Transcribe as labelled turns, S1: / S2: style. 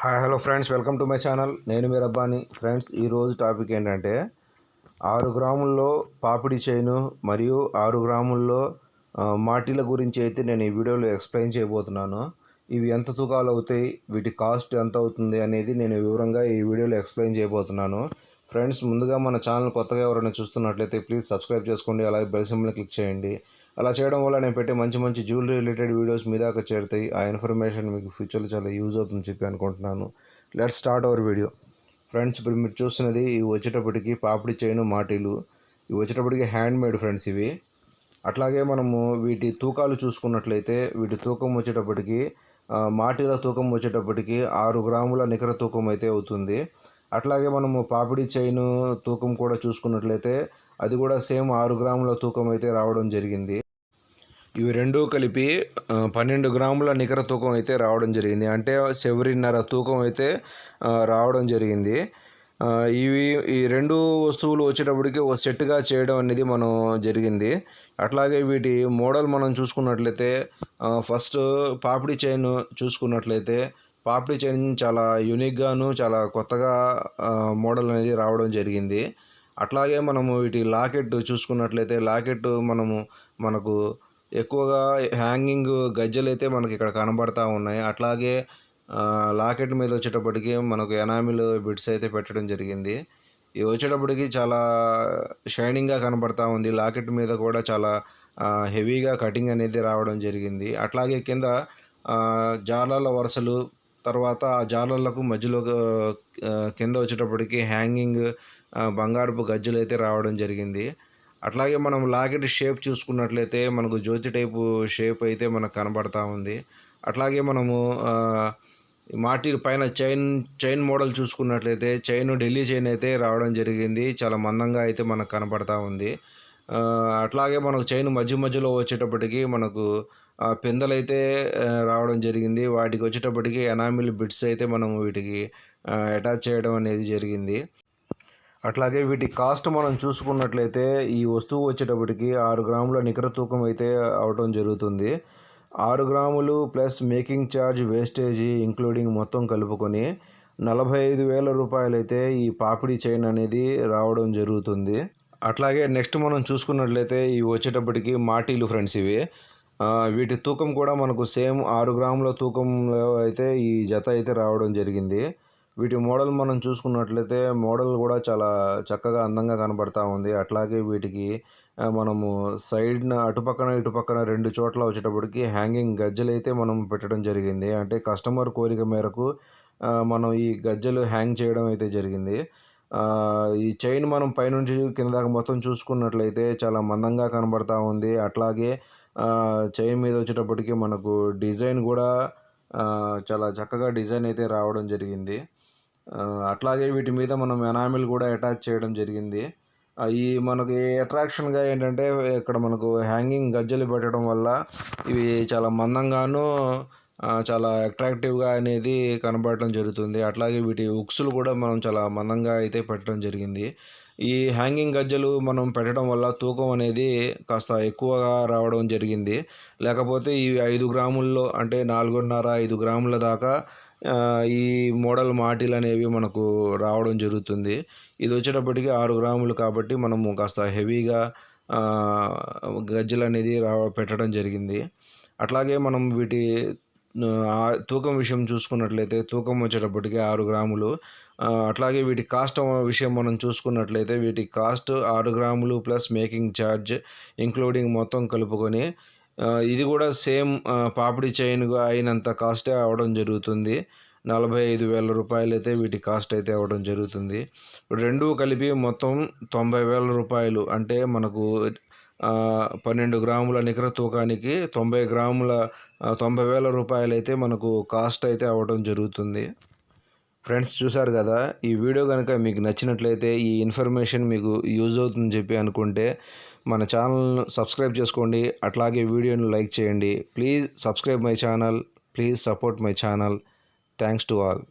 S1: Hi hello friends, welcome to my channel. నేను మీ Rabbani. Friends, ఈరోజు topic ఏంటంటే 6 గ్రాముల్లో పాపిడి చైను మరియు 6 గ్రాముల్లో మాటీల గురించి అయితే నేను ఈ వీడియోలో ఎక్స్ప్లెయిన్ చేయబోతున్నాను. ఇవి ఎంత తూకాలు అవుతాయి, వీటి కాస్ట్ ఎంత అవుతుంది అనేది నేను వివరంగా ఈ వీడియోలో ఎక్స్ప్లెయిన్ చేయబోతున్నాను. ఫ్రెండ్స్, ముందుగా మన ఛానల్ కొత్తగా ఎవరైనా చూస్తున్నట్లయితే ప్లీజ్ సబ్స్క్రైబ్ చేసుకోండి, అలాగే బెల్ సింబల్ని క్లిక్ చేయండి. అలా చేయడం వల్ల నేను పెట్టే మంచి మంచి జ్యువెలరీ రిలేటెడ్ వీడియోస్ మీ దాకా చేరుతాయి. ఆ ఇన్ఫర్మేషన్ మీకు ఫ్యూచర్లో చాలా యూజ్ అవుతుందని చెప్పి అనుకుంటున్నాను. Let's start our video. Friends, ఇప్పుడు మీరు చూస్తున్నది ఇవి వచ్చేటప్పటికి పాపిడి చైను మాటీలు. ఇవి వచ్చేటప్పటికి హ్యాండ్ మేడ్ ఫ్రెండ్స్ ఇవి. అట్లాగే మనము వీటి తూకాలు చూసుకున్నట్లయితే వీటి తూకం వచ్చేటప్పటికి మాటీల తూకం వచ్చేటప్పటికి 6 గ్రాముల నికర తూకం అయితే అవుతుంది. అట్లాగే మనము పాపిడి చైను తూకం కూడా చూసుకున్నట్లయితే అది కూడా సేమ్ 6 గ్రాముల తూకం అయితే రావడం జరిగింది. ఇవి రెండూ కలిపి 12 గ్రాముల నికర తూకం అయితే రావడం జరిగింది. అంటే 7.5 తూకం అయితే రావడం జరిగింది. ఈ రెండు వస్తువులు వచ్చేటప్పటికి ఒక సెట్గా చేయడం అనేది మనం జరిగింది. అట్లాగే వీటి మోడల్ మనం చూసుకున్నట్లయితే ఫస్ట్ పాపిడి చైన్ చూసుకున్నట్లయితే పాపిడి చైన్ చాలా యూనిక్గాను చాలా కొత్తగా మోడల్ అనేది రావడం జరిగింది. అట్లాగే మనము వీటి లాకెట్ చూసుకున్నట్లయితే లాకెట్ మనకు ఎక్కువగా హ్యాంగింగ్ గజ్జలు అయితే మనకి ఇక్కడ కనబడతా ఉన్నాయి. అట్లాగే లాకెట్ మీద వచ్చేటప్పటికి మనకు ఎనామిల్ బిట్స్ అయితే పెట్టడం జరిగింది. ఇవి వచ్చేటప్పటికి చాలా షైనింగ్గా కనబడతా ఉంది. లాకెట్ మీద కూడా చాలా హెవీగా కటింగ్ అనేది రావడం జరిగింది. అట్లాగే కింద జాలర్ల వరుసలు, తర్వాత ఆ జాలర్లకు మధ్యలో కింద వచ్చేటప్పటికి హ్యాంగింగ్ బంగారపు గజ్జలు అయితే రావడం జరిగింది. అట్లాగే మనం లాకెట్ షేప్ చూసుకున్నట్లయితే మనకు జ్యోతి టైపు షేప్ అయితే మనకు కనబడతా ఉంది. అట్లాగే మనము మాటీల పైన చైన్ మోడల్ చూసుకున్నట్లయితే ఢిల్లీ చైన్ అయితే రావడం జరిగింది. చాలా మందంగా అయితే మనకు కనబడతా ఉంది. అట్లాగే మనకు చైన్ మధ్యలో వచ్చేటప్పటికి మనకు పిందెలైతే రావడం జరిగింది. వాటికి వచ్చేటప్పటికి ఎనామిల్ బిట్స్ అయితే మనం వీటికి అటాచ్ చేయడం అనేది జరిగింది. అట్లాగే వీటి కాస్ట్ మనం చూసుకున్నట్లయితే ఈ వస్తువు వచ్చేటప్పటికి 6 గ్రాముల నికర తూకం అయితే అవడం జరుగుతుంది. 6 గ్రాములు ప్లస్ మేకింగ్ ఛార్జ్ వేస్టేజీ ఇంక్లూడింగ్ మొత్తం కలుపుకొని 45,000 రూపాయలు అయితే ఈ పాపిడి చైన్ అనేది రావడం జరుగుతుంది. అట్లాగే నెక్స్ట్ మనం చూసుకున్నట్లయితే ఇవి వచ్చేటప్పటికి మాటీలు ఫ్రెండ్స్ ఇవి. వీటి తూకం కూడా మనకు సేమ్ 6 గ్రాముల తూకంలో అయితే ఈ జత అయితే రావడం జరిగింది. వీటి మోడల్ మనం చూసుకున్నట్లయితే మోడల్ కూడా చాలా చక్కగా అందంగా కనబడతా ఉంది. అట్లాగే వీటికి మనము సైడ్న అటుపక్కన ఇటుపక్కన 2 చోట్ల వచ్చేటప్పటికి హ్యాంగింగ్ గజ్జలు అయితే మనం పెట్టడం జరిగింది. అంటే కస్టమర్ కోరిక మేరకు మనం ఈ గజ్జలు హ్యాంగ్ చేయడం అయితే జరిగింది. ఈ చైన్ మనం పైనుంచి కింద దాకా మొత్తం చూసుకున్నట్లయితే చాలా మందంగా కనబడతా ఉంది. అట్లాగే చైన్ మీద వచ్చేటప్పటికి మనకు డిజైన్ కూడా చాలా చక్కగా డిజైన్ అయితే రావడం జరిగింది. అట్లాగే వీటి మీద మనం ఎనామిల్ కూడా అటాచ్ చేయడం జరిగింది. ఈ మనకి అట్రాక్షన్గా ఏంటంటే ఇక్కడ మనకు హ్యాంగింగ్ గజ్జలు పెట్టడం వల్ల ఇవి చాలా మందంగాను చాలా అట్రాక్టివ్గా అనేది కనబడటం జరుగుతుంది. అట్లాగే వీటి ఉక్సులు కూడా మనం చాలా మందంగా అయితే పెట్టడం జరిగింది. ఈ హ్యాంగింగ్ గజ్జలు మనం పెట్టడం వల్ల తూకం అనేది కాస్త ఎక్కువగా రావడం జరిగింది. లేకపోతే ఈ 5 గ్రాముల్లో అంటే 4.5-5 గ్రాముల దాకా ఈ మోడల్ మాటీలు అనేవి మనకు రావడం జరుగుతుంది. ఇది వచ్చేటప్పటికి 6 గ్రాములు కాబట్టి మనము కాస్త హెవీగా గజ్జలు అనేది పెట్టడం జరిగింది. అట్లాగే మనం వీటి తూకం విషయం చూసుకున్నట్లయితే తూకం వచ్చేటప్పటికి 6 గ్రాములు. అట్లాగే వీటి కాస్ట్ విషయం మనం చూసుకున్నట్లయితే వీటి కాస్ట్ 6 గ్రాములు ప్లస్ మేకింగ్ ఛార్జ్ ఇంక్లూడింగ్ మొత్తం కలుపుకొని ఇది కూడా సేమ్ పాపిడి చైన్గా అయినంత కాస్టే అవ్వడం జరుగుతుంది. 45,000 రూపాయలు అయితే వీటి కాస్ట్ అయితే అవ్వడం జరుగుతుంది. ఇప్పుడు రెండూ కలిపి మొత్తం 90,000 రూపాయలు. అంటే మనకు 12 గ్రాముల నికర తూకానికి 90,000 రూపాయలు అయితే మనకు కాస్ట్ అయితే అవ్వడం జరుగుతుంది. ఫ్రెండ్స్, చూసారు కదా, ఈ వీడియో కనుక మీకు నచ్చినట్లయితే ఈ ఇన్ఫర్మేషన్ మీకు యూజ్ అవుతుందని చెప్పి అనుకుంటే మన ఛానల్ను సబ్స్క్రైబ్ చేసుకోండి. అట్లాగే వీడియోను లైక్ చేయండి. Please subscribe my channel. Please support my channel. Thanks to all.